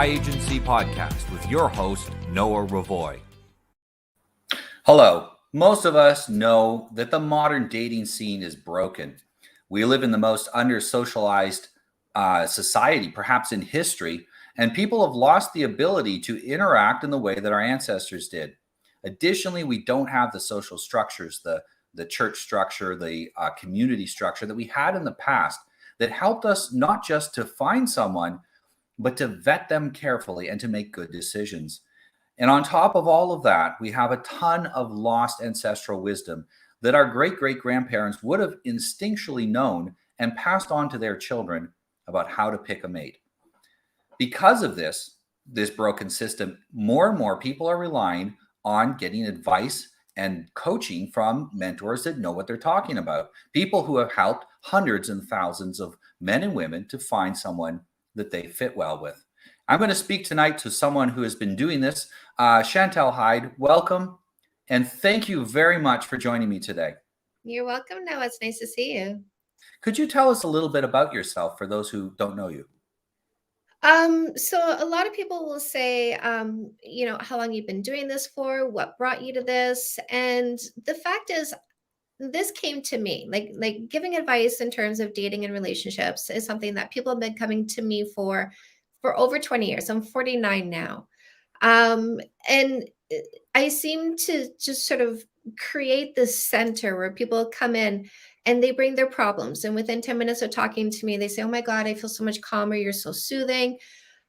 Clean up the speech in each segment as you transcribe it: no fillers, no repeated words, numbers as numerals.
My Agency podcast with your host, Noah Ravoy. Hello. Most of us know that the modern dating scene is broken. We live in the most under-socialized society, perhaps in history, and people have lost the ability to interact in the way that our ancestors did. Additionally, we don't have the social structures, the church structure, the community structure that we had in the past that helped us not just to find someone, but to vet them carefully and to make good decisions. And on top of all of that, we have a ton of lost ancestral wisdom that our great great grandparents would have instinctually known and passed on to their children about how to pick a mate. Because of this broken system, more and more people are relying on getting advice and coaching from mentors that know what they're talking about. People who have helped hundreds and thousands of men and women to find someone that they fit well with. I'm going to speak tonight to someone who has been doing this. Chantal Heide, welcome. And thank you very much for joining me today. You're welcome, Noah. It's nice to see you. Could you tell us a little bit about yourself for those who don't know you? So a lot of people will say, how long you've been doing this for, what brought you to this. And the fact is, this came to me, like giving advice in terms of dating and relationships is something that people have been coming to me for over 20 years. I'm 49 now. And I seem to just sort of create this center where people come in and they bring their problems. And within 10 minutes of talking to me, they say, oh my God, I feel so much calmer. You're so soothing.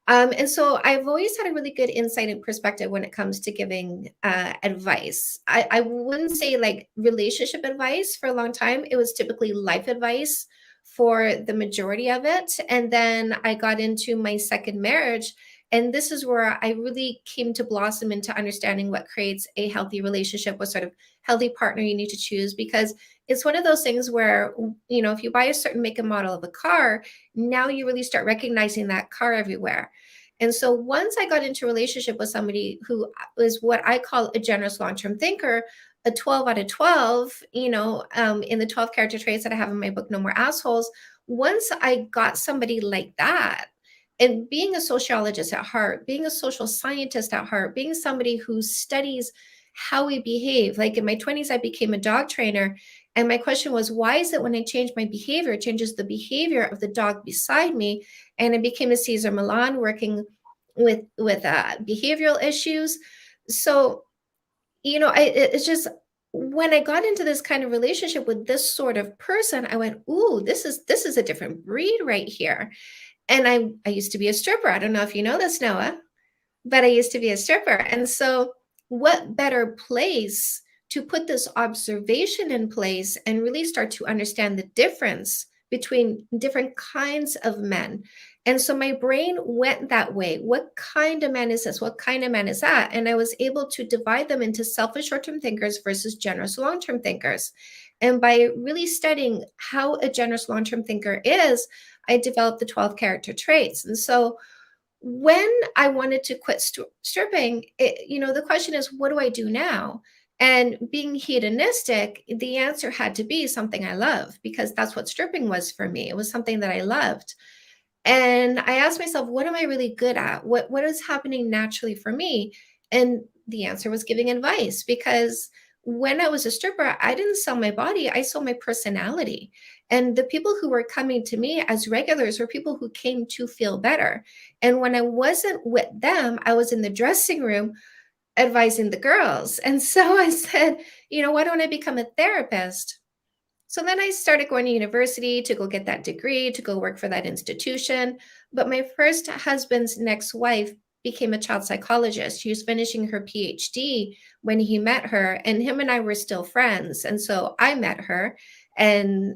And so I've always had a really good insight and perspective when it comes to giving advice. I wouldn't say like relationship advice for a long time. It was typically life advice for the majority of it. And then I got into my second marriage. And this is where I really came to blossom into understanding what creates a healthy relationship, what sort of healthy partner you need to choose, because it's one of those things where, if you buy a certain make and model of a car, now you really start recognizing that car everywhere. And so once I got into a relationship with somebody who was what I call a generous long-term thinker, a 12 out of 12, in the 12 character traits that I have in my book, No More Assholes, once I got somebody like that, and being a sociologist at heart, being a social scientist at heart, being somebody who studies how we behave. Like in my 20s, I became a dog trainer. And my question was, why is it when I change my behavior, it changes the behavior of the dog beside me? And I became a Cesar Millan working with behavioral issues. So, it's just, when I got into this kind of relationship with this sort of person, I went, ooh, this is a different breed right here. And I used to be a stripper. I don't know if you know this, Noah, but I used to be a stripper. And so what better place to put this observation in place and really start to understand the difference between different kinds of men. And so my brain went that way. What kind of man is this? What kind of man is that? And I was able to divide them into selfish short-term thinkers versus generous long-term thinkers. And by really studying how a generous long-term thinker is, I developed the 12 character traits. And so when I wanted to quit stripping, the question is, what do I do now? And being hedonistic, the answer had to be something I love, because that's what stripping was for me. It was something that I loved. And I asked myself, what am I really good at? What is happening naturally for me? And the answer was giving advice, because when I was a stripper, I didn't sell my body, I sold my personality. And the people who were coming to me as regulars were people who came to feel better. And when I wasn't with them, I was in the dressing room advising the girls. And so I said, why don't I become a therapist? So then I started going to university to go get that degree, to go work for that institution. But my first husband's next wife became a child psychologist. She was finishing her PhD when he met her, and him and I were still friends. And so I met her, and,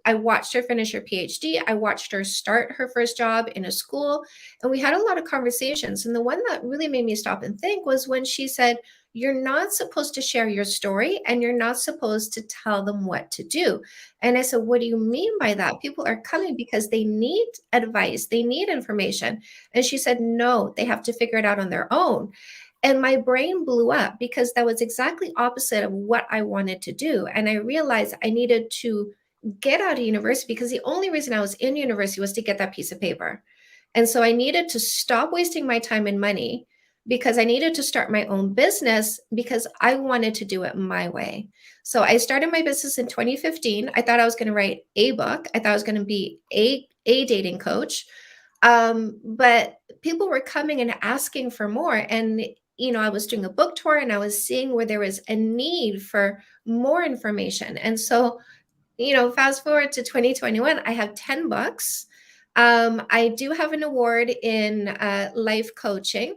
I watched her finish her PhD. I watched her start her first job in a school, and we had a lot of conversations. And the one that really made me stop and think was when she said, you're not supposed to share your story, and you're not supposed to tell them what to do. And I said, what do you mean by that? People are coming because they need advice. They need information. And she said, no, they have to figure it out on their own. And my brain blew up, because that was exactly opposite of what I wanted to do. And I realized I needed to get out of university, because the only reason I was in university was to get that piece of paper. And so I needed to stop wasting my time and money because I needed to start my own business because I wanted to do it my way. So I started my business in 2015. I thought I was going to write a book. I thought I was going to be a dating coach. But people were coming and asking for more. And, I was doing a book tour and I was seeing where there was a need for more information. And so, fast forward to 2021, I have 10 books. I do have an award in life coaching.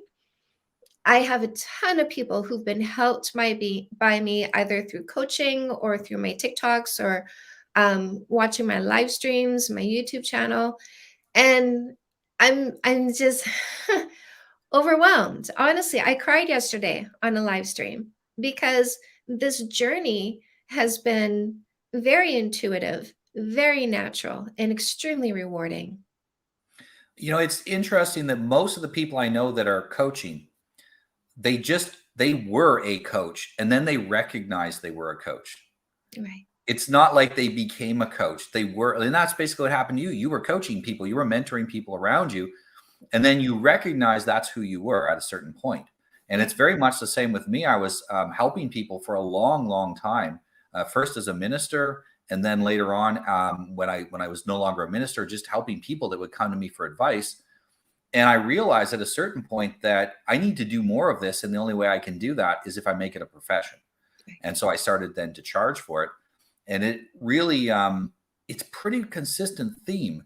I have a ton of people who've been helped by me either through coaching or through my TikToks or watching my live streams, my YouTube channel. And I'm just overwhelmed. Honestly, I cried yesterday on a live stream because this journey has been very intuitive, very natural, and extremely rewarding. It's interesting that most of the people I know that are coaching, they were a coach and then they recognized they were a coach. Right. It's not like they became a coach. They were, and that's basically what happened to you. You were coaching people, you were mentoring people around you, and then you recognize that's who you were at a certain point. And it's very much the same with me. I was helping people for a long, long time, first as a minister, and then later on, when I was no longer a minister, just helping people that would come to me for advice. And I realized at a certain point that I need to do more of this, and the only way I can do that is if I make it a profession. And so I started then to charge for it, and it really it's pretty consistent theme.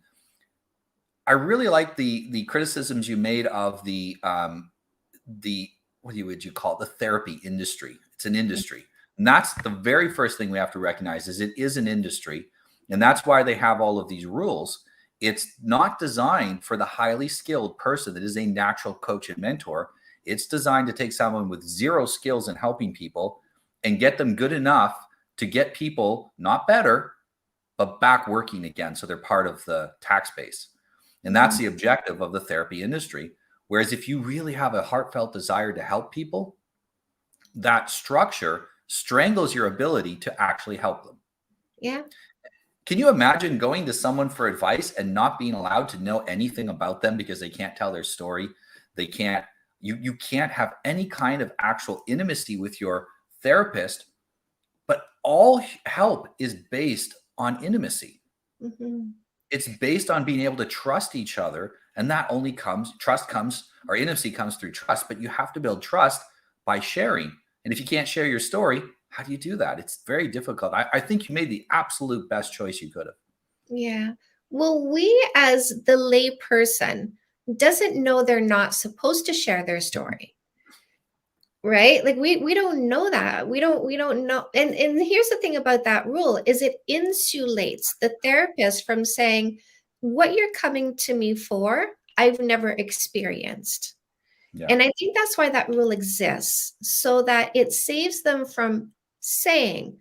I really like the criticisms you made of the what would you call it, the therapy industry. It's an industry, and that's the very first thing we have to recognize is it is an industry, and that's why they have all of these rules. It's not designed for the highly skilled person that is a natural coach and mentor. It's designed to take someone with zero skills in helping people and get them good enough to get people not better, but back working again. So they're part of the tax base. And that's the objective of the therapy industry. Whereas if you really have a heartfelt desire to help people, that structure strangles your ability to actually help them. Yeah. Can you imagine going to someone for advice and not being allowed to know anything about them because they can't tell their story? They can't, you can't have any kind of actual intimacy with your therapist, but all help is based on intimacy. Mm-hmm. It's based on being able to trust each other. And that only or intimacy comes through trust, but you have to build trust by sharing. And if you can't share your story, how do you do that? It's very difficult. I think you made the absolute best choice you could have. Yeah. Well, we as the lay person doesn't know they're not supposed to share their story. Right? Like we don't know that. We don't know. And here's the thing about that rule is it insulates the therapist from saying what you're coming to me for, I've never experienced. Yeah. And I think that's why that rule exists, so that it saves them from saying,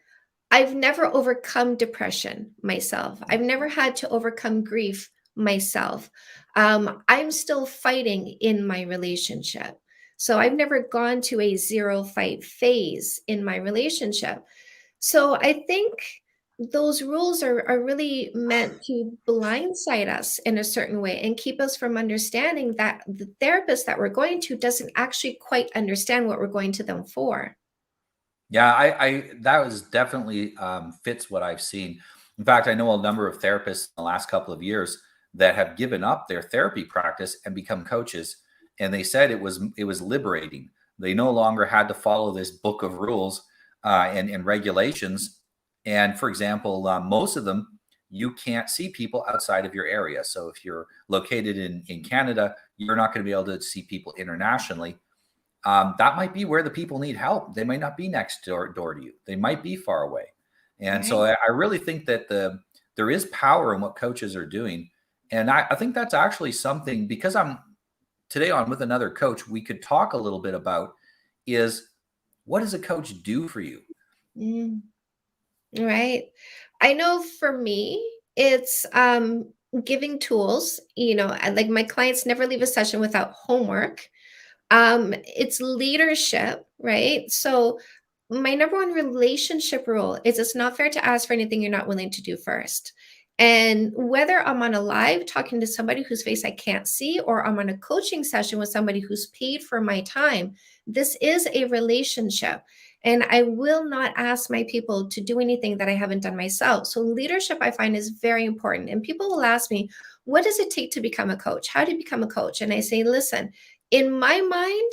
I've never overcome depression myself. I've never had to overcome grief myself. I'm still fighting in my relationship. So I've never gone to a zero fight phase in my relationship. So I think those rules are really meant to blindside us in a certain way and keep us from understanding that the therapist that we're going to doesn't actually quite understand what we're going to them for. Yeah, I that was definitely fits what I've seen. In fact, I know a number of therapists in the last couple of years that have given up their therapy practice and become coaches, and they said it was liberating. They no longer had to follow this book of rules and regulations. And for example, most of them you can't see people outside of your area. So if you're located in Canada, you're not going to be able to see people internationally. That might be where the people need help. They might not be next door to you. They might be far away. And so Right. I really think that there is power in what coaches are doing. And I think that's actually something, because I'm today on with another coach, we could talk a little bit about is what does a coach do for you? Mm, right. I know for me, it's giving tools, and like my clients never leave a session without homework. It's leadership, right? So my number one relationship rule is it's not fair to ask for anything you're not willing to do first. And whether I'm on a live talking to somebody whose face I can't see, or I'm on a coaching session with somebody who's paid for my time, this is a relationship. And I will not ask my people to do anything that I haven't done myself. So leadership, I find, is very important. And people will ask me, what does it take to become a coach? How do you become a coach? And I say, listen, in my mind,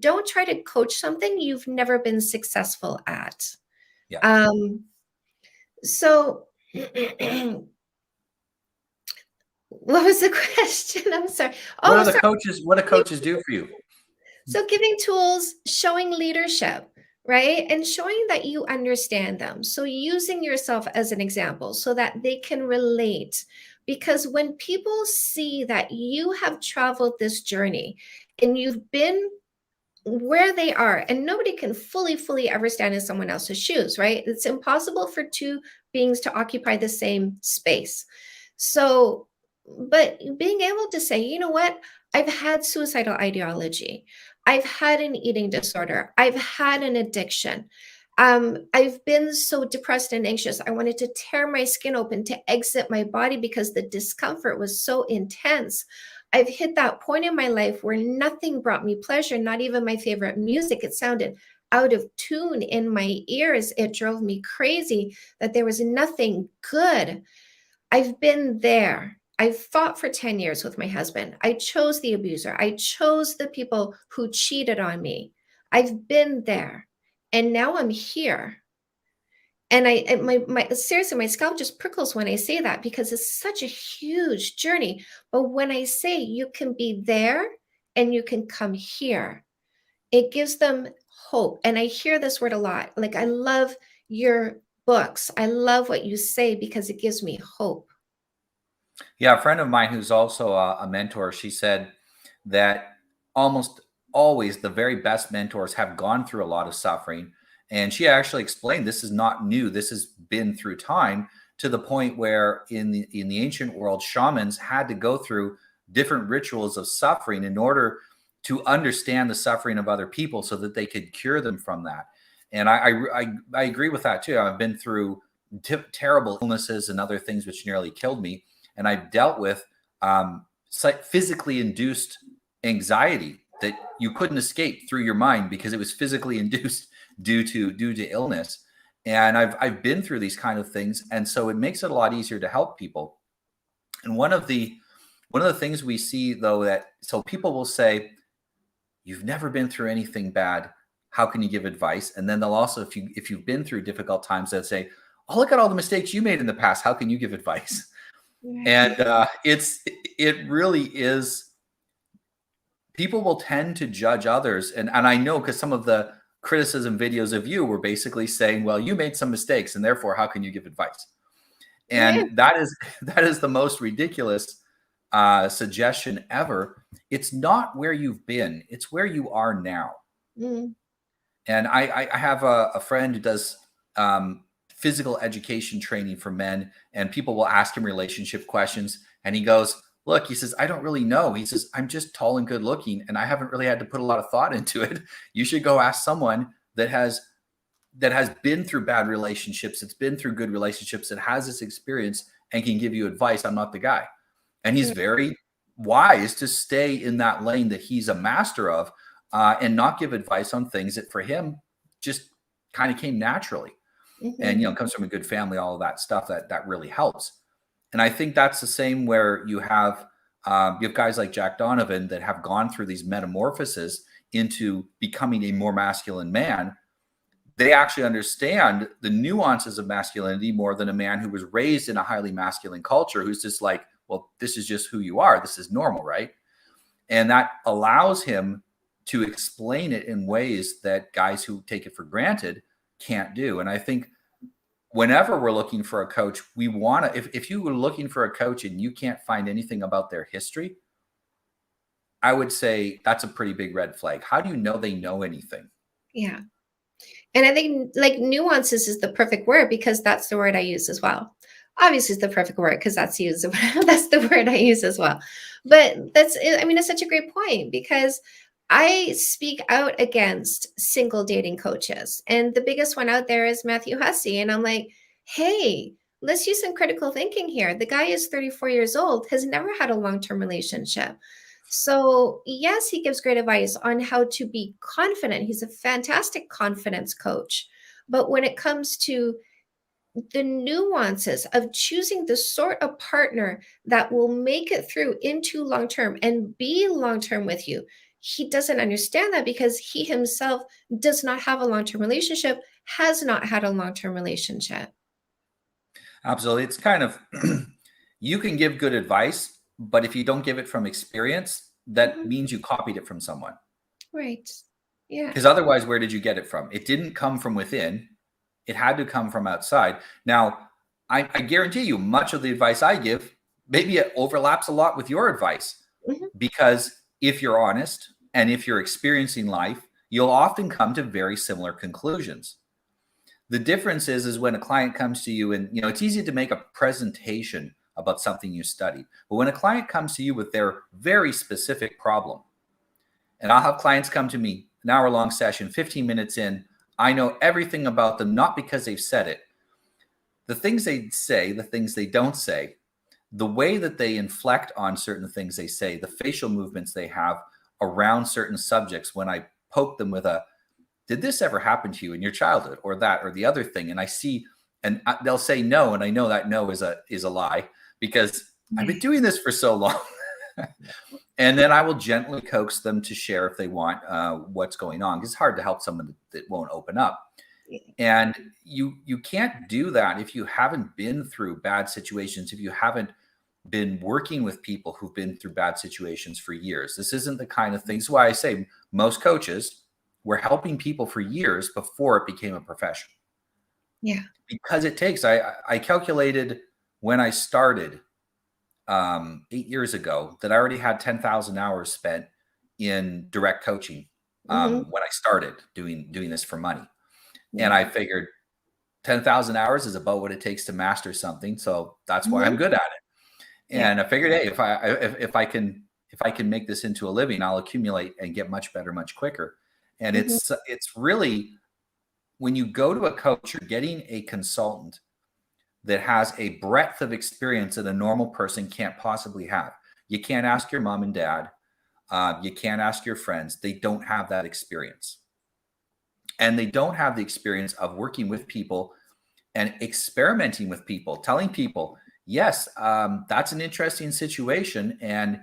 don't try to coach something you've never been successful at. Yeah. So what was the question? I'm sorry. What Oh, are the sorry. coaches? What do coaches do for you? So giving tools, showing leadership, right? And showing that you understand them. So using yourself as an example so that they can relate. Because when people see that you have traveled this journey and you've been where they are, and nobody can fully ever stand in someone else's shoes, right? It's impossible for two beings to occupy the same space. So, but being able to say, you know what, I've had suicidal ideology, I've had an eating disorder, I've had an addiction, I've been so depressed and anxious, I wanted to tear my skin open to exit my body because the discomfort was so intense. I've hit that point in my life where nothing brought me pleasure, not even my favorite music. It sounded out of tune in my ears. It drove me crazy that there was nothing good. I've been there. I fought for 10 years with my husband. I chose the abuser. I chose the people who cheated on me. I've been there. And now I'm here. And my seriously, my scalp just prickles when I say that because it's such a huge journey. But when I say you can be there and you can come here, it gives them hope. And I hear this word a lot. Like, I love your books. I love what you say because it gives me hope. Yeah, a friend of mine who's also a mentor, she said that almost always the very best mentors have gone through a lot of suffering. And she actually explained this is not new. This has been through time to the point where in the ancient world, shamans had to go through different rituals of suffering in order to understand the suffering of other people so that they could cure them from that. And I agree with that too. I've been through terrible illnesses and other things which nearly killed me, and I've dealt with physically induced anxiety that you couldn't escape through your mind because it was physically induced due to illness. And I've been through these kind of things, and so it makes it a lot easier to help people. And one of the things we see though, that so people will say, "You've never been through anything bad. How can you give advice?" And then they'll also, if you've been through difficult times, they'll say, "Oh, look at all the mistakes you made in the past. How can you give advice?" And Right. it really is. People will tend to judge others, and I know because some of the criticism videos of you were basically saying, "Well, you made some mistakes, and therefore, how can you give advice?" Yeah. And that is that is the most ridiculous suggestion ever. It's not where you've been; it's where you are now. Mm. And I have a friend who does physical education training for men, and people will ask him relationship questions. And he goes, "Look," he says, "I don't really know." He says, "I'm just tall and good looking, and I haven't really had to put a lot of thought into it. You should go ask someone that has been through bad relationships, it's been through good relationships, that has this experience and can give you advice. I'm not the guy." And he's very wise to stay in that lane that he's a master of, and not give advice on things that for him just kind of came naturally. And Mm-hmm. comes from a good family, all of that stuff that really helps. And I think that's the same where you have guys like Jack Donovan that have gone through these metamorphoses into becoming a more masculine man. They actually understand the nuances of masculinity more than a man who was raised in a highly masculine culture, who's just like, well, this is just who you are. This is normal, right? And that allows him to explain it in ways that guys who take it for granted can't do. And I think whenever we're looking for a coach, we want to, if you were looking for a coach and you can't find anything about their history, I would say that's a pretty big red flag. How do you know they know anything? Yeah. And I think like nuances is the perfect word because that's the word I use as well. Obviously, it's the perfect word because that's the word I use as well. But I mean, it's such a great point because I speak out against single dating coaches. And the biggest one out there is Matthew Hussey. And I'm like, hey, let's use some critical thinking here. The guy is 34 years old, has never had a long-term relationship. So, yes, he gives great advice on how to be confident. He's a fantastic confidence coach. But when it comes to the nuances of choosing the sort of partner that will make it through into long term and be long term with you, he doesn't understand that because he himself does not have a long term relationship, has not had a long term relationship. Absolutely. It's kind of, you can give good advice, but if you don't give it from experience, that Mhm. means you copied it from someone. Right. Yeah. Because otherwise, where did you get it from? It didn't come from within. It had to come from outside. Now, I guarantee you, much of the advice I give, maybe it overlaps a lot with your advice. Mhm. Because if you're honest and if you're experiencing life, you'll often come to very similar conclusions. The difference is when a client comes to you and, it's easy to make a presentation about something you studied. But when a client comes to you with their very specific problem, and I'll have clients come to me, an hour-long session, 15 minutes in, I know everything about them, not because they've said it. The things they say, the things they don't say, the way that they inflect on certain things they say, the facial movements they have around certain subjects when I poke them with did this ever happen to you in your childhood, or that, or the other thing? And I see, and they'll say no. And I know that no is a lie because I've been doing this for so long. And then I will gently coax them to share if they want what's going on. It's hard to help someone that won't open up. And you can't do that if you haven't been through bad situations, if you haven't been working with people who've been through bad situations for years. This isn't the kind of thing. That's why I say most coaches were helping people for years before it became a profession. Yeah. Because it takes, I calculated when I started 8 years ago that I already had 10,000 hours spent in direct coaching Mhm. when I started doing this for money. And Yeah. I figured 10,000 hours is about what it takes to master something. So that's why I'm Mhm. good at it. Yeah. And I figured, hey, if I can make this into a living, I'll accumulate and get much better, much quicker. And Mhm. it's really, when you go to a coach, you're getting a consultant that has a breadth of experience that a normal person can't possibly have. You can't ask your mom and dad. You can't ask your friends. They don't have that experience. And they don't have the experience of working with people and experimenting with people, telling people, yes, that's an interesting situation. And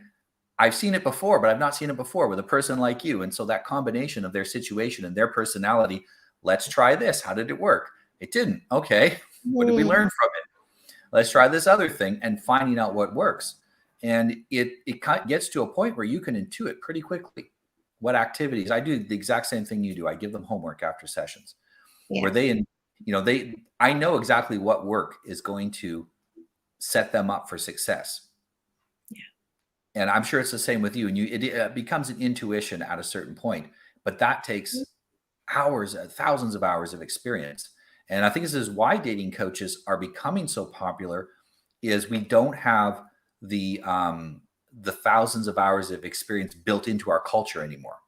I've seen it before, but I've not seen it before with a person like you. And so that combination of their situation and their personality, let's try this. How did it work? It didn't. Okay. What did we Mhm. learn from it? Let's try this other thing, and finding out what works. And it gets to a point where you can intuit pretty quickly what activities. I do the exact same thing you do. I give them homework after sessions where Yeah. I know exactly what work is going to set them up for success. Yeah. And I'm sure it's the same with you. And it becomes an intuition at a certain point, but that Mhm. takes hours, thousands of hours of experience. And I think this is why dating coaches are becoming so popular, is we don't have the thousands of hours of experience built into our culture anymore.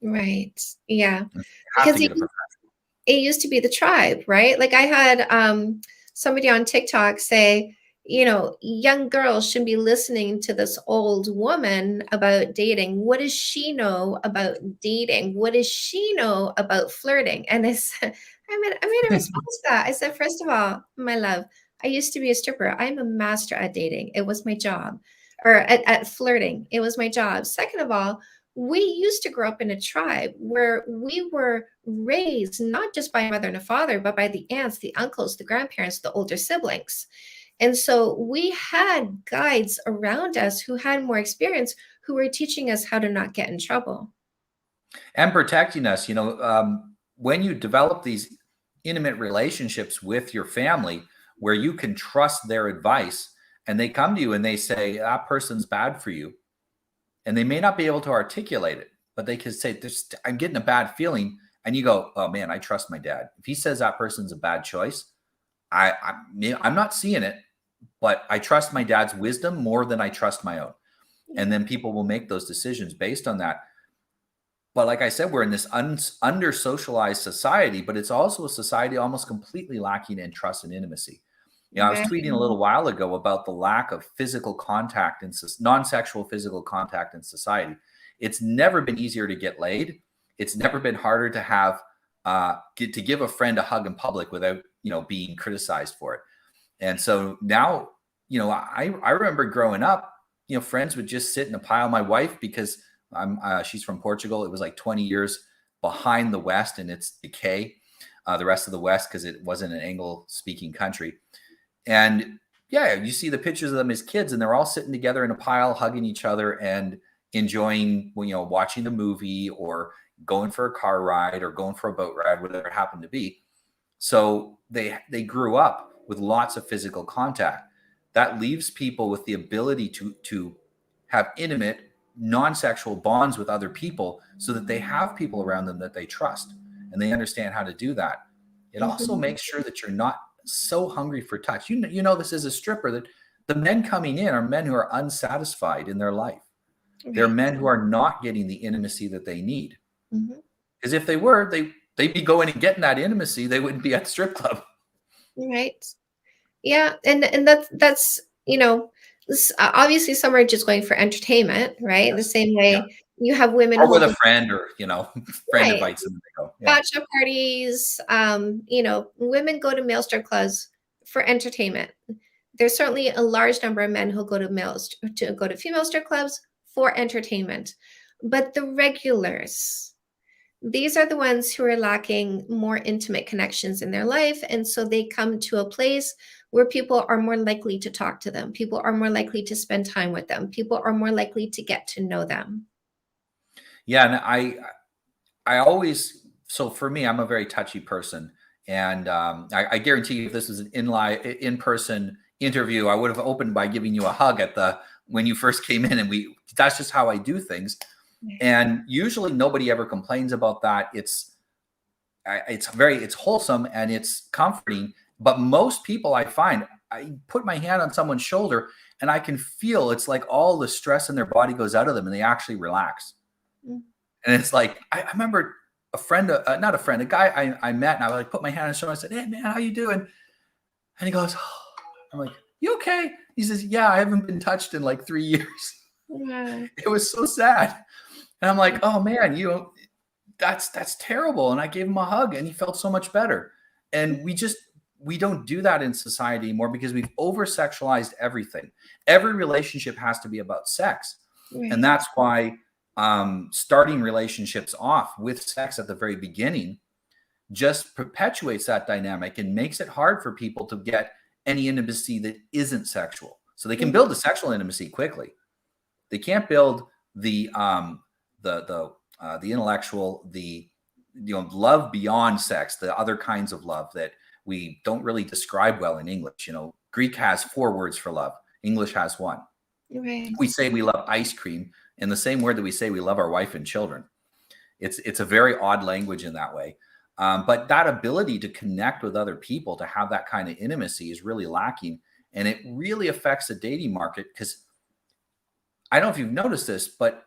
Right. Yeah. You have to Because get a professional. it used to be the tribe, right? Like I had somebody on TikTok say, young girls shouldn't be listening to this old woman about dating. What does she know about dating? What does she know about flirting? And I said, I made a response to that. I said, first of all, my love, I used to be a stripper. I'm a master at dating. It was my job. Or at flirting. It was my job. Second of all, we used to grow up in a tribe where we were raised not just by a mother and a father, but by the aunts, the uncles, the grandparents, the older siblings. And so we had guides around us who had more experience, who were teaching us how to not get in trouble. And protecting us. When you develop these intimate relationships with your family where you can trust their advice, and they come to you and they say, that person's bad for you. And they may not be able to articulate it, but they can say, I'm getting a bad feeling. And you go, oh man, I trust my dad. If he says that person's a bad choice, I'm not seeing it, but I trust my dad's wisdom more than I trust my own. Yeah. And then people will make those decisions based on that. But like I said, we're in this under-socialized society, but it's also a society almost completely lacking in trust and intimacy. I was tweeting a little while ago about the lack of physical contact and non-sexual physical contact in society. It's never been easier to get laid. It's never been harder to have to give a friend a hug in public without being criticized for it. And so now, I remember growing up, friends would just sit in a pile. My wife, because she's from Portugal, it was like 20 years behind the West in its decay, the rest of the West, because it wasn't an Anglo-speaking country. And yeah, you see the pictures of them as kids, and they're all sitting together in a pile, hugging each other and enjoying, watching the movie or going for a car ride or going for a boat ride, whatever it happened to be. So they grew up with lots of physical contact. That leaves people with the ability to have intimate, non-sexual bonds with other people, so that they have people around them that they trust and they understand how to do that. It also makes sure that you're not so hungry for touch. This is a stripper, that the men coming in are men who are unsatisfied in their life. They're men who are not getting the intimacy that they need. Because if they were, they'd be going and getting that intimacy. They wouldn't be at the strip club. Right. Yeah. And that's, obviously some are just going for entertainment, right? Yes. The same way you have women or with a friend, or friend Right. invites them to go. Yeah. Bachelor parties, women go to male strip clubs for entertainment. There's certainly a large number of men who go to female strip clubs for entertainment. But the regulars, these are the ones who are lacking more intimate connections in their life. And so they come to a place where people are more likely to talk to them. People are more likely to spend time with them. People are more likely to get to know them. Yeah. And I always, so for me, I'm a very touchy person. And I guarantee you, if this was an in-person interview, I would have opened by giving you a hug when you first came in, and that's just how I do things. And usually nobody ever complains about that. It's wholesome and it's comforting. But most people, I find, I put my hand on someone's shoulder and I can feel it's like all the stress in their body goes out of them and they actually relax. And it's like, I remember a guy I met, and I like put my hand on his shoulder and I said, "Hey man, how you doing?" And he goes, oh. I'm like, "You okay?" He says, "Yeah, I haven't been touched in like 3 years." It was so sad. And I'm like, "Oh man, that's terrible." And I gave him a hug and he felt so much better. And we don't do that in society anymore because we've over sexualized everything. Every relationship has to be about sex. And that's why starting relationships off with sex at the very beginning just perpetuates that dynamic and makes it hard for people to get any intimacy that isn't sexual. So they can build a sexual intimacy quickly. They can't build the intellectual, love beyond sex, the other kinds of love that we don't really describe well in English. Greek has 4 words for love. English has 1. We say we love ice cream in the same word that we say we love our wife and children. It's a very odd language in that way. But that ability to connect with other people, to have that kind of intimacy, is really lacking. And it really affects the dating market, because I don't know if you've noticed this, but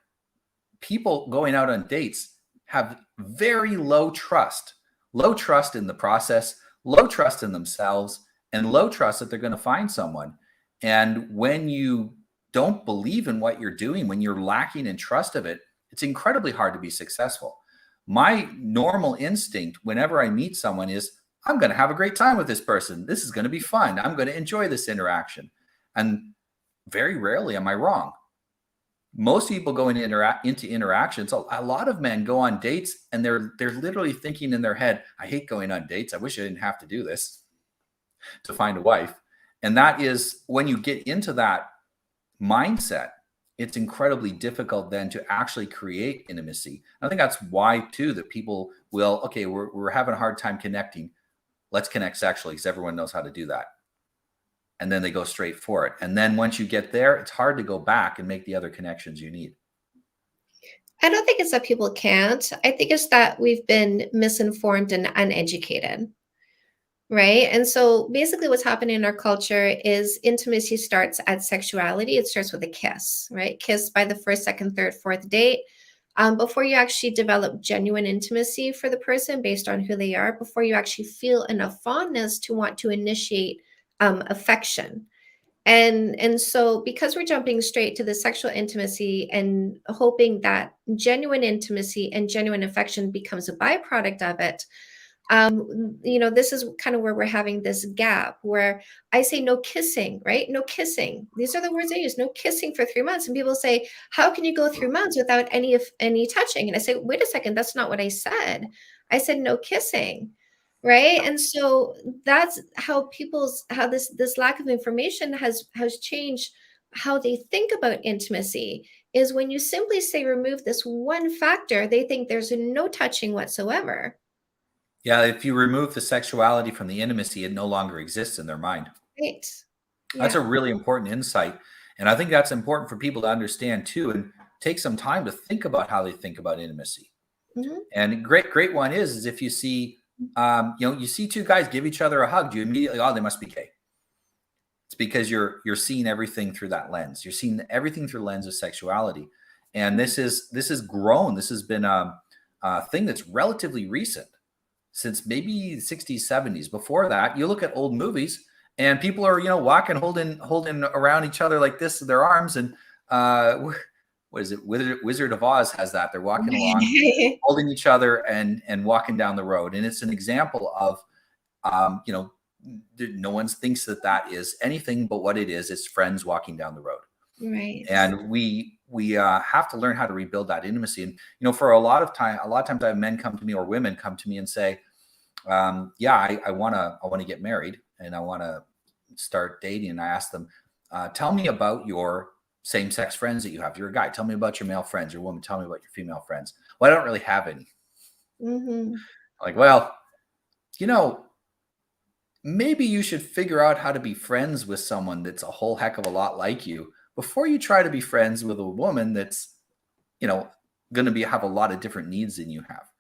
people going out on dates have very low trust in the process, low trust in themselves, and low trust that they're going to find someone. And when you don't believe in what you're doing, when you're lacking in trust of it, it's incredibly hard to be successful. My normal instinct whenever I meet someone is, I'm going to have a great time with this person. This is going to be fun. I'm going to enjoy this interaction. And very rarely am I wrong. Most people go into interactions. A lot of men go on dates and they're literally thinking in their head, I hate going on dates. I wish I didn't have to do this to find a wife. And that is, when you get into that mindset, it's incredibly difficult then to actually create intimacy. I think that's why too, that people will, okay, we're having a hard time connecting. Let's connect sexually, because everyone knows how to do that. And then they go straight for it. And then once you get there, it's hard to go back and make the other connections you need. I don't think it's that people can't. I think it's that we've been misinformed and uneducated. Right. And so basically what's happening in our culture is intimacy starts at sexuality. It starts with a kiss, right? Kiss by the first, second, third, fourth date. Before you actually develop genuine intimacy for the person based on who they are, before you actually feel enough fondness to want to initiate affection. And so because we're jumping straight to the sexual intimacy and hoping that genuine intimacy and genuine affection becomes a byproduct of it, this is kind of where we're having this gap where I say no kissing, right? No kissing. These are the words I use. No kissing for 3 months, and people say, "How can you go 3 months without any touching?" And I say, "Wait a second, that's not what I said. I said no kissing." Right. And so that's how this lack of information has changed how they think about intimacy. Is when you simply say remove this one factor, they think there's no touching whatsoever. Yeah, if you remove the sexuality from the intimacy, it no longer exists in their mind. Right. That's Yeah. a really important insight. And I think that's important for people to understand too, and take some time to think about how they think about intimacy. Mhm. And a great one is if you see, you see two guys give each other a hug, you immediately, oh, they must be gay. It's because you're seeing everything through that lens. You're seeing everything through the lens of sexuality. And this is grown. This has been a thing that's relatively recent, since maybe the 60s, 70s. Before that, you look at old movies and people are, walking, holding around each other like this with their arms. And what is it? Wizard of Oz has that. They're walking along, holding each other and walking down the road. And it's an example of, no one thinks that is anything but what it is. It's friends walking down the road. Right. And we have to learn how to rebuild that intimacy. And for a lot of times I have men come to me or women come to me and say, yeah, I want to get married and I want to start dating. And I ask them, tell me about your same-sex friends that you have. You're a guy. Tell me about your male friends. Your woman. Tell me about your female friends. Well, I don't really have any. Mhm. Like, well, maybe you should figure out how to be friends with someone that's a whole heck of a lot like you before you try to be friends with a woman that's, going to have a lot of different needs than you have.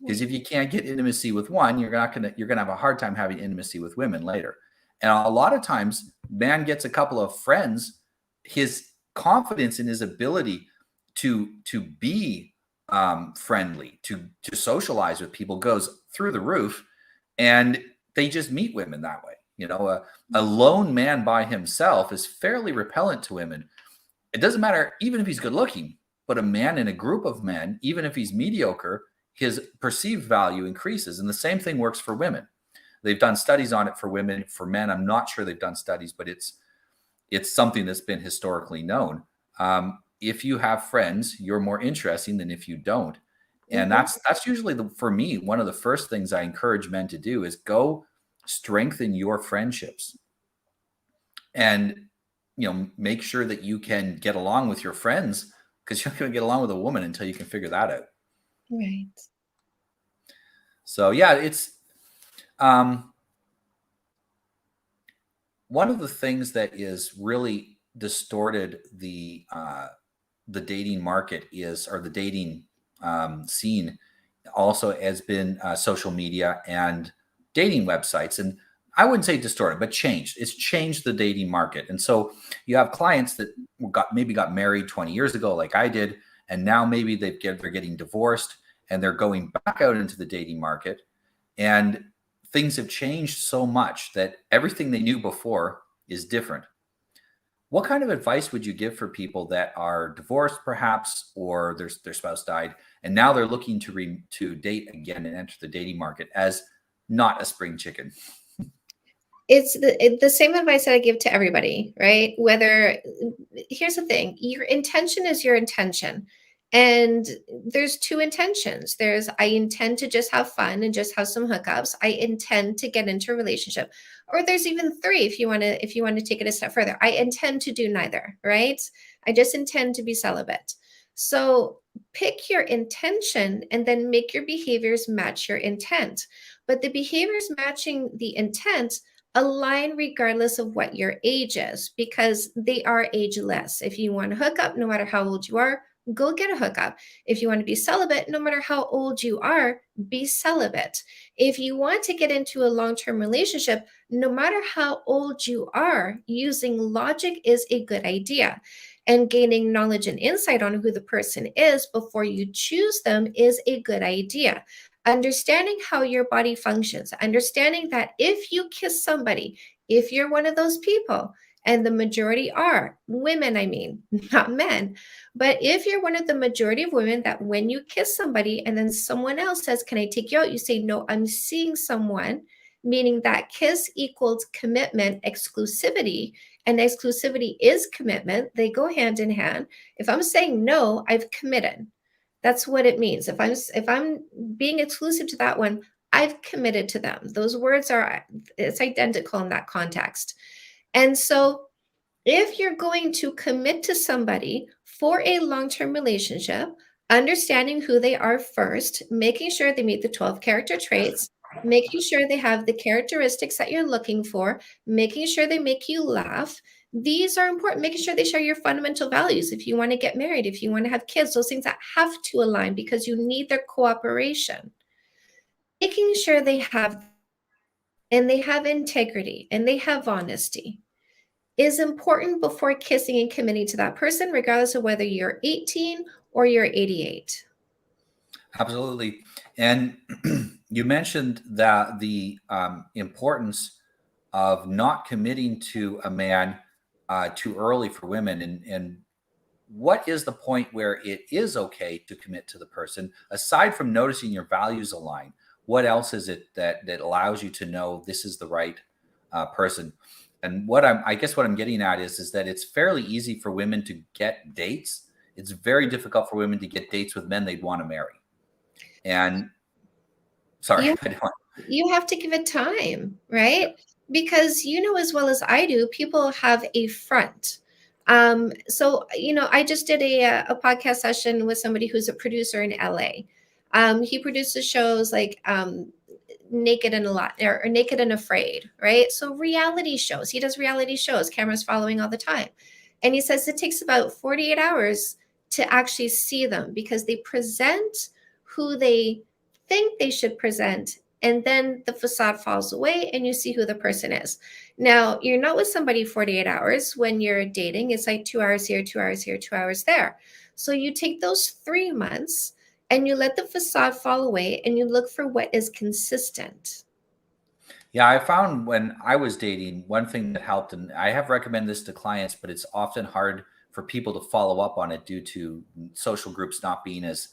Because if you can't get intimacy with one, you're going to have a hard time having intimacy with women later. And a lot of times, man gets a couple of friends, his confidence in his ability to be friendly, to socialize with people goes through the roof, and they just meet women that way. A lone man by himself is fairly repellent to women. It doesn't matter even if he's good looking, but a man in a group of men, even if he's mediocre, his perceived value increases. And the same thing works for women. They've done studies on it for women. For men, I'm not sure they've done studies, but it's something that's been historically known. If you have friends, you're more interesting than if you don't. And Mhm. that's usually for me, one of the first things I encourage men to do is go strengthen your friendships and make sure that you can get along with your friends, because you're not going to get along with a woman until you can figure that out. Right. So yeah, it's one of the things that is really distorted the dating market or the dating scene also has been social media and dating websites. And I wouldn't say distorted, but changed. It's changed the dating market. And so you have clients that got married 20 years ago, like I did, and now maybe they're getting divorced and they're going back out into the dating market. And things have changed so much that everything they knew before is different. What kind of advice would you give for people that are divorced, perhaps, or their spouse died, and now they're looking to date again and enter the dating market as not a spring chicken? It's the same advice that I give to everybody, right? Here's the thing, your intention is your intention. And there's two intentions. There's I intend to just have fun and just have some hookups. I intend to get into a relationship. Or there's even three if you want to take it a step further. I intend to do neither, right? I just intend to be celibate. So pick your intention and then make your behaviors match your intent. But the behaviors matching the intent align regardless of what your age is, because they are ageless. If you want to hook up, no matter how old you are, go get a hookup. If you want to be celibate, no matter how old you are, be celibate. If you want to get into a long-term relationship, no matter how old you are, using logic is a good idea. And gaining knowledge and insight on who the person is before you choose them is a good idea. Understanding how your body functions, understanding that if you kiss somebody, If you're one of those people, and the majority are women, I mean, not men, but if you're one of the majority of women that when you kiss somebody and then someone else says, "Can I take you out?" You say, "No, I'm seeing someone," meaning that kiss equals commitment, exclusivity, and exclusivity is commitment. They go hand in hand. If I'm saying no, I've committed. That's what it means. If I'm being exclusive to that one, I've committed to them. Those words are, it's identical in that context. And so if you're going to commit to somebody for a long-term relationship, understanding who they are first, making sure they meet the 12 character traits, making sure they have the characteristics that you're looking for, making sure they make you laugh. These are important, making sure they share your fundamental values. If you want to get married, if you want to have kids, those things that have to align because you need their cooperation. Making sure they have and they have integrity and they have honesty is important before kissing and committing to that person, regardless of whether you're 18 or you're 88. Absolutely. And you mentioned that the importance of not committing to a man too early for women. And what is the point where it is okay to commit to the person? Aside from noticing your values align, what else is it that allows you to know this is the right person? And I guess what I'm getting at is that it's fairly easy for women to get dates. It's very difficult for women to get dates with men they'd want to marry. And sorry, You I don't. you have to give it time, right? Because you know as well as I do, people have a front. So I just did a podcast session with somebody who's a producer in LA. He produces shows like Naked and a Lot or Naked and Afraid, right? So reality shows. He does reality shows, cameras following all the time. And he says it takes about 48 hours to actually see them because they present who they think they should present, and then the facade falls away and you see who the person is. Now, you're not with somebody 48 hours. When you're dating, it's like 2 hours here, 2 hours here, 2 hours there. So you take those 3 months and you let the facade fall away and you look for what is consistent. Yeah, I found when I was dating, one thing that helped, and I have recommended this to clients, but it's often hard for people to follow up on it due to social groups not being as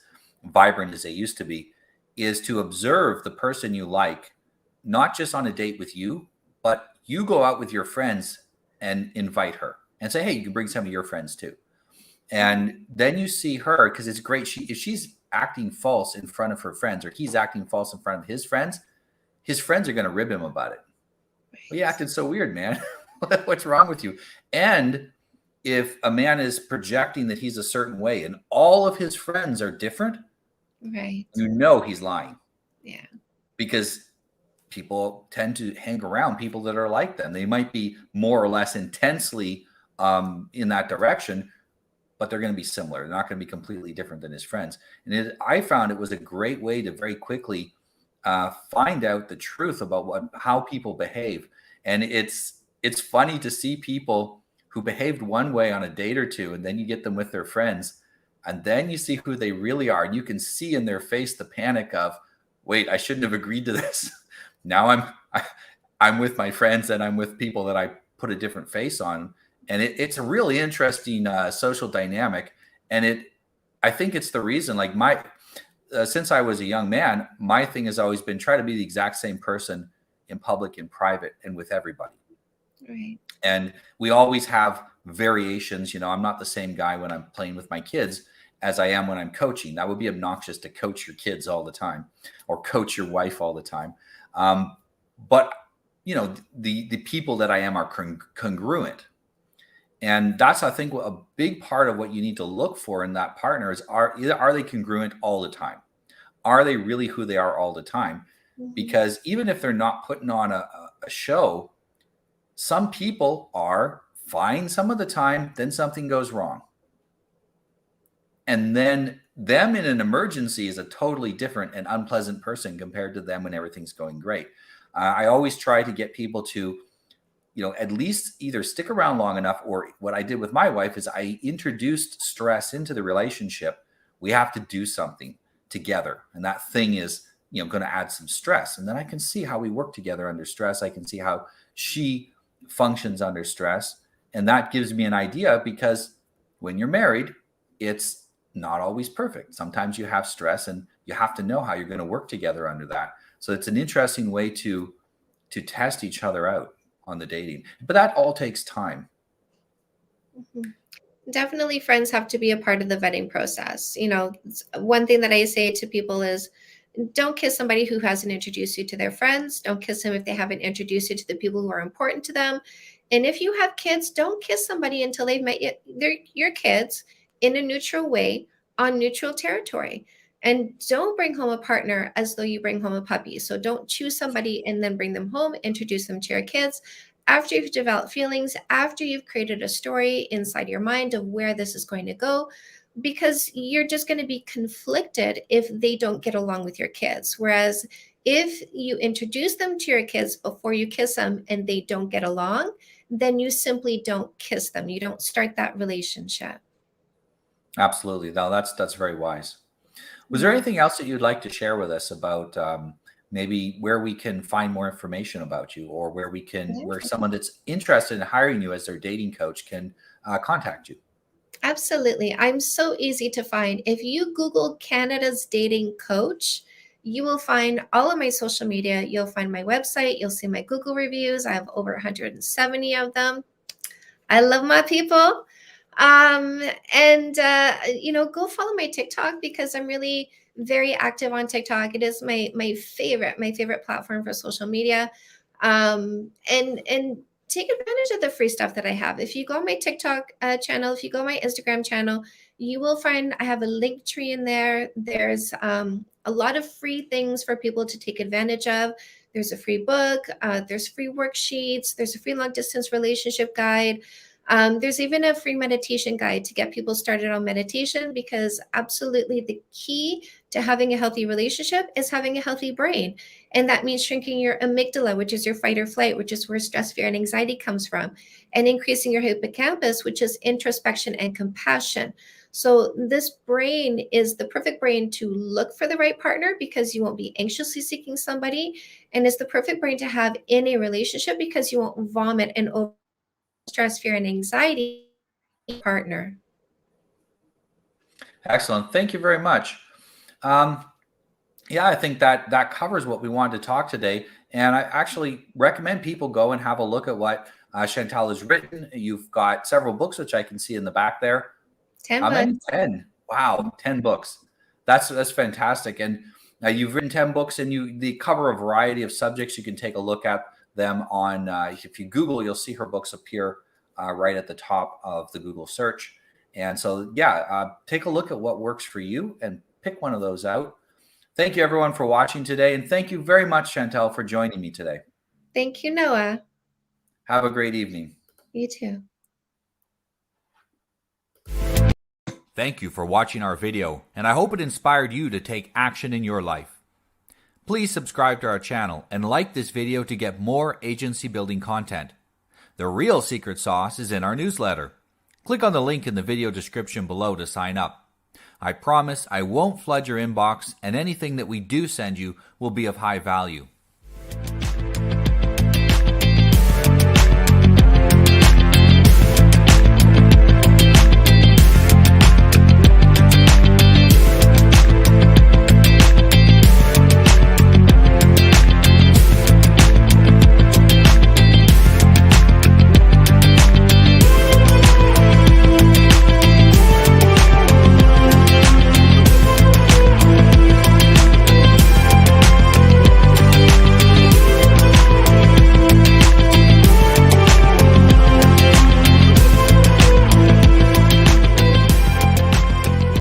vibrant as they used to be, is to observe the person you like, not just on a date with you, but you go out with your friends and invite her and say, hey, you can bring some of your friends too. And then you see her, because it's great. If she's acting false in front of her friends or he's acting false in front of his friends are going to rib him about it. Well, you acted so weird, man. What's wrong with you? And if a man is projecting that he's a certain way and all of his friends are different, right, you know he's lying. Yeah. Because people tend to hang around people that are like them. They might be more or less intensely in that direction, but they're going to be similar. They're not going to be completely different than his friends. And I found it was a great way to very quickly find out the truth about how people behave. And it's funny to see people who behaved one way on a date or two, and then you get them with their friends, and then you see who they really are, and you can see in their face the panic of, wait, I shouldn't have agreed to this. Now I'm with my friends and I'm with people that I put a different face on, and it's a really interesting social dynamic. And I think it's the reason, like since I was a young man, my thing has always been try to be the exact same person in public, in private, and with everybody. Right. And we always have variations. I'm not the same guy when I'm playing with my kids as I am when I'm coaching. That would be obnoxious to coach your kids all the time or coach your wife all the time. But the people that I am are congruent. And that's, I think, a big part of what you need to look for in that partner is are they congruent all the time? Are they really who they are all the time? Mhm. Because even if they're not putting on a show, some people are fine some of the time, then something goes wrong. And then them in an emergency is a totally different and unpleasant person compared to them when everything's going great. I always try to get people to at least either stick around long enough, or what I did with my wife is I introduced stress into the relationship. We have to do something together. And that thing is, going to add some stress. And then I can see how we work together under stress. I can see how she functions under stress. And that gives me an idea, because when you're married, it's not always perfect. Sometimes you have stress, and you have to know how you're going to work together under that. So it's an interesting way to test each other out on the dating. But that all takes time. Mhm. Definitely, friends have to be a part of the vetting process. One thing that I say to people is, don't kiss somebody who hasn't introduced you to their friends. Don't kiss them if they haven't introduced you to the people who are important to them. And if you have kids, don't kiss somebody until they've met your kids in a neutral way on neutral territory. And don't bring home a partner as though you bring home a puppy. So don't choose somebody and then bring them home, introduce them to your kids after you've developed feelings, after you've created a story inside your mind of where this is going to go, because you're just going to be conflicted if they don't get along with your kids. Whereas if you introduce them to your kids before you kiss them and they don't get along, then you simply don't kiss them. You don't start that relationship. Absolutely. No, that's very wise. Was there anything else that you'd like to share with us about maybe where we can find more information about you, or where someone that's interested in hiring you as their dating coach can contact you? Absolutely. I'm so easy to find. If you Google Canada's dating coach, you will find all of my social media. You'll find my website. You'll see my Google reviews. I have over 170 of them. I love my people. And go follow my TikTok, because I'm really very active on TikTok. It is my favorite platform for social media. And take advantage of the free stuff that I have. If you go on my TikTok channel, if you go on my Instagram channel, you will find I have a link tree in there. There's a lot of free things for people to take advantage of. There's a free book. There's free worksheets. There's a free long distance relationship guide. There's even a free meditation guide to get people started on meditation, because absolutely the key to having a healthy relationship is having a healthy brain. And that means shrinking your amygdala, which is your fight or flight, which is where stress, fear, and anxiety comes from, and increasing your hippocampus, which is introspection and compassion. So this brain is the perfect brain to look for the right partner, because you won't be anxiously seeking somebody. And it's the perfect brain to have in a relationship, because you won't vomit and over stress, fear, and anxiety partner. Excellent. Thank you very much. Um, yeah, I think that covers what we wanted to talk today. And I actually recommend people go and have a look at what Chantal has written. You've got several books, which I can see in the back there. 10 How many? books. 10. Wow, 10 books. That's fantastic. And you've written 10 books, and they cover a variety of subjects. You can take a look at them on, if you Google, you'll see her books appear right at the top of the Google search. And so, yeah, take a look at what works for you and pick one of those out. Thank you, everyone, for watching today. And thank you very much, Chantal, for joining me today. Thank you, Noah. Have a great evening. You too. Thank you for watching our video, and I hope it inspired you to take action in your life. Please subscribe to our channel and like this video to get more agency building content. The real secret sauce is in our newsletter. Click on the link in the video description below to sign up. I promise I won't flood your inbox, and anything that we do send you will be of high value.